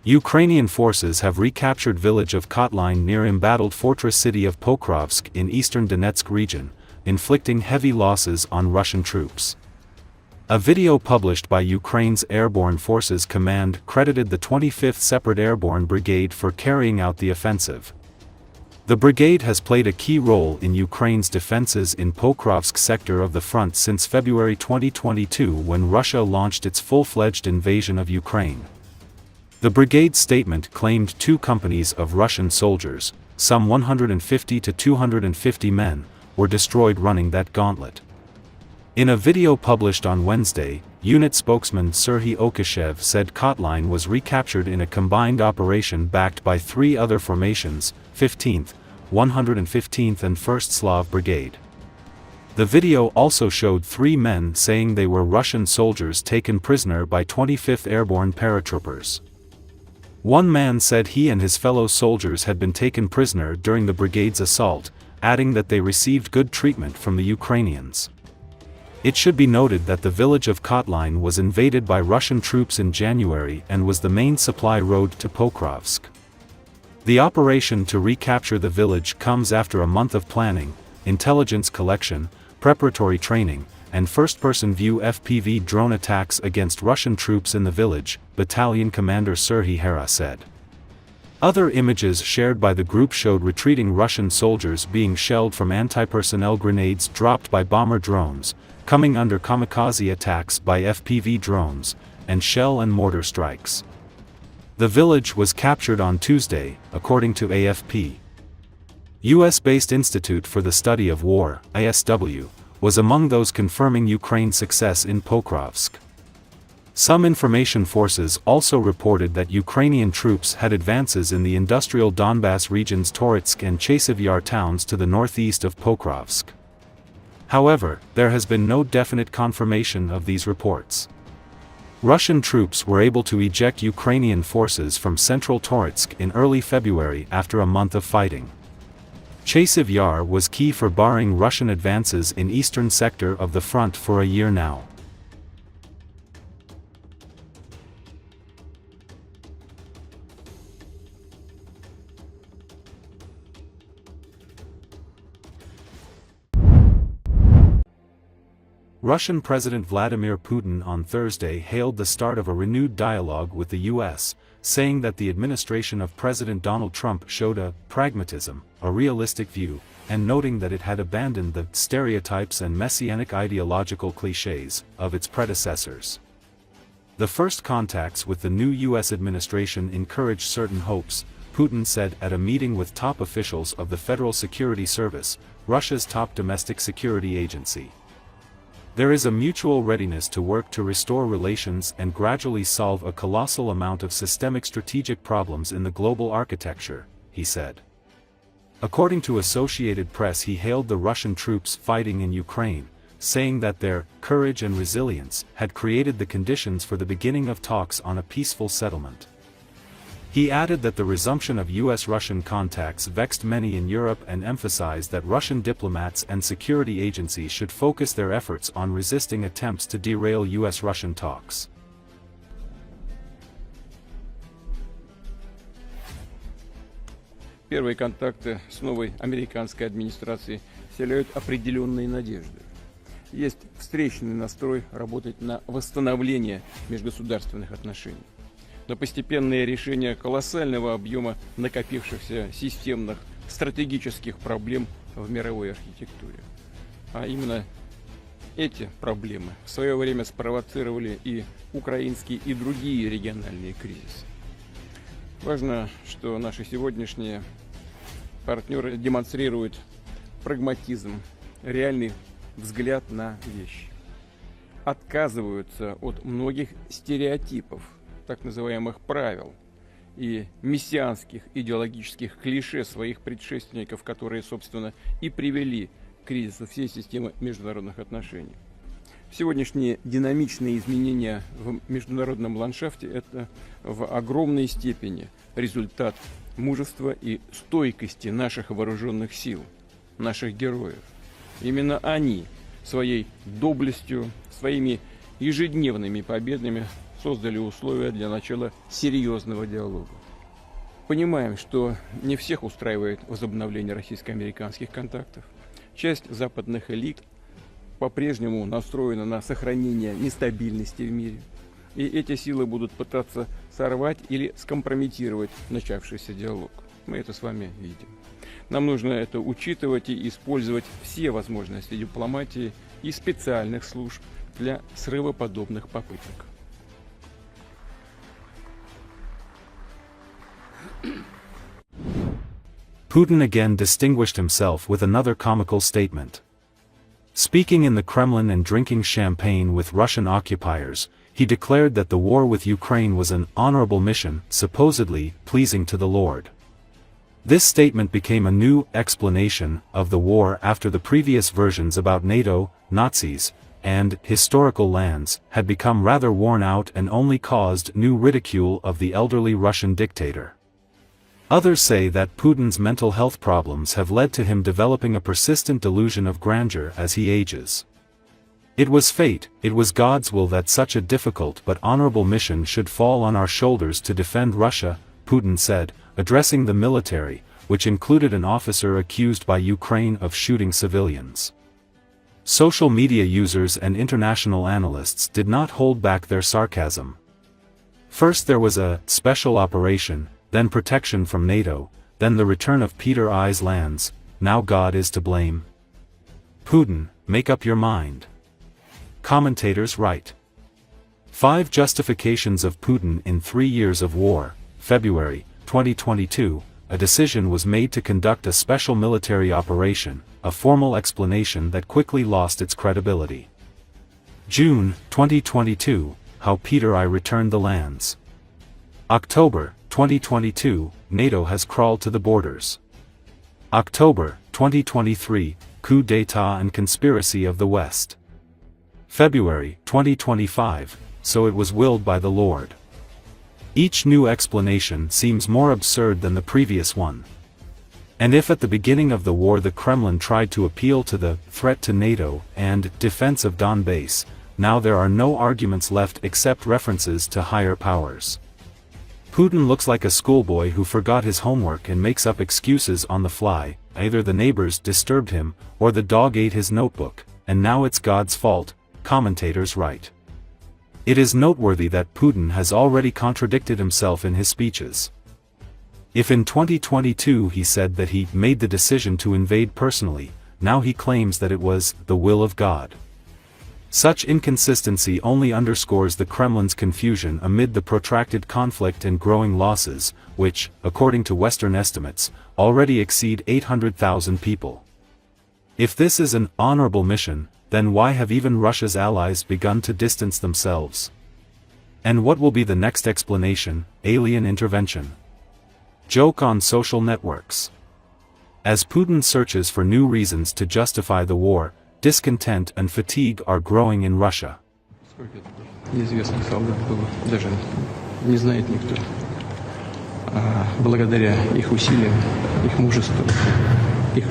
Ukrainian forces have recaptured village of Kotlyne near embattled fortress city of Pokrovsk in eastern Donetsk region, inflicting heavy losses on Russian troops. A video published by Ukraine's Airborne Forces Command credited the 25th Separate Airborne Brigade for carrying out the offensive. The brigade has played a key role in Ukraine's defenses in Pokrovsk sector of the front since February 2022 when Russia launched its full-fledged invasion of Ukraine. The brigade's statement claimed 2 companies of Russian soldiers, some 150 to 250 men, were destroyed running that gauntlet. In a video published on Wednesday, unit spokesman Serhiy Okishev said Kotlyne was recaptured in a combined operation backed by 3 other formations, 15th, 115th and 1st Slav Brigade. The video also showed 3 men saying they were Russian soldiers taken prisoner by 25th Airborne paratroopers. One man said he and his fellow soldiers had been taken prisoner during the brigade's assault, adding that they received good treatment from the Ukrainians. It should be noted that the village of Kotlyne was invaded by Russian troops in January and was the main supply road to Pokrovsk. The operation to recapture the village comes after a month of planning, intelligence collection, preparatory training, and first-person view FPV drone attacks against Russian troops in the village, battalion commander Serhiy Hera said. Other images shared by the group showed retreating Russian soldiers being shelled from anti-personnel grenades dropped by bomber drones, coming under kamikaze attacks by FPV drones, and shell and mortar strikes. The village was captured on Tuesday, according to AFP. US-based Institute for the Study of War, ISW, was among those confirming Ukraine's success in Pokrovsk. Some information forces also reported that Ukrainian troops had advances in the industrial Donbas region's Toretsk and Chasiv Yar towns to the northeast of Pokrovsk. However, there has been no definite confirmation of these reports. Russian troops were able to eject Ukrainian forces from central Toretsk in early February after a month of fighting. Chasiv Yar was key for barring Russian advances in eastern sector of the front for a year now. Russian President Vladimir Putin on Thursday hailed the start of a renewed dialogue with the U.S., saying that the administration of President Donald Trump showed a pragmatism, a realistic view, and noting that it had abandoned the stereotypes and messianic ideological clichés of its predecessors. The first contacts with the new U.S. administration encouraged certain hopes, Putin said at a meeting with top officials of the Federal Security Service, Russia's top domestic security agency. There is a mutual readiness to work to restore relations and gradually solve a colossal amount of systemic strategic problems in the global architecture, he said. According to Associated Press, he hailed the Russian troops fighting in Ukraine, saying that their courage and resilience had created the conditions for the beginning of talks on a peaceful settlement. He added that the resumption of US-Russian contacts vexed many in Europe and emphasized that Russian diplomats and security agencies should focus their efforts on resisting attempts to derail US-Russian talks. Первые контакты с новой американской администрацией вселяют определенные надежды. Есть встречный настрой работать на восстановление межгосударственных отношений. Но постепенное решение колоссального объема накопившихся системных стратегических проблем в мировой архитектуре. А именно эти проблемы в свое время спровоцировали и украинские, и другие региональные кризисы. Важно, что наши сегодняшние партнеры демонстрируют прагматизм, реальный взгляд на вещи. Отказываются от многих стереотипов, так называемых правил и мессианских идеологических клише своих предшественников, которые, собственно, и привели к кризису всей системы международных отношений. Сегодняшние динамичные изменения в международном ландшафте – это в огромной степени результат мужества и стойкости наших вооруженных сил, наших героев. Именно они своей доблестью, своими ежедневными победами создали условия для начала серьезного диалога. Понимаем, что не всех устраивает возобновление российско-американских контактов. Часть западных элит по-прежнему настроена на сохранение нестабильности в мире. И эти силы будут пытаться сорвать или скомпрометировать начавшийся диалог. Мы это с вами видим. Нам нужно это учитывать и использовать все возможности дипломатии и специальных служб для срыва подобных попыток. Putin again distinguished himself with another comical statement. Speaking in the Kremlin and drinking champagne with Russian occupiers, he declared that the war with Ukraine was an honorable mission, supposedly pleasing to the Lord. This statement became a new explanation of the war after the previous versions about NATO, Nazis, and historical lands had become rather worn out and only caused new ridicule of the elderly Russian dictator. Others say that Putin's mental health problems have led to him developing a persistent delusion of grandeur as he ages. It was fate, it was God's will that such a difficult but honorable mission should fall on our shoulders to defend Russia, Putin said, addressing the military, which included an officer accused by Ukraine of shooting civilians. Social media users and international analysts did not hold back their sarcasm. First there was a special operation, then protection from NATO, then the return of Peter I's lands, now God is to blame. Putin, make up your mind. Commentators write. 5 justifications of Putin in 3 years of war. February 2022, a decision was made to conduct a special military operation, a formal explanation that quickly lost its credibility. June 2022, how Peter I returned the lands. October 2022, NATO has crawled to the borders. October 2023, coup d'état and conspiracy of the West. February 2025, so it was willed by the Lord. Each new explanation seems more absurd than the previous one. And if at the beginning of the war the Kremlin tried to appeal to the threat to NATO and defense of Donbas, now there are no arguments left except references to higher powers. Putin looks like a schoolboy who forgot his homework and makes up excuses on the fly. Either the neighbors disturbed him, or the dog ate his notebook, and now it's God's fault, commentators write. It is noteworthy that Putin has already contradicted himself in his speeches. If in 2022 he said that he made the decision to invade personally, now he claims that it was the will of God. Such inconsistency only underscores the Kremlin's confusion amid the protracted conflict and growing losses, which, according to Western estimates, already exceed 800,000 people. If this is an honorable mission, then why have even Russia's allies begun to distance themselves? And what will be the next explanation? Alien intervention. Joke on social networks. As Putin searches for new reasons to justify the war, discontent and fatigue are growing in Russia. Неизвестных солдат было, даже не знает никто. Благодаря их усилиям, их мужеству, их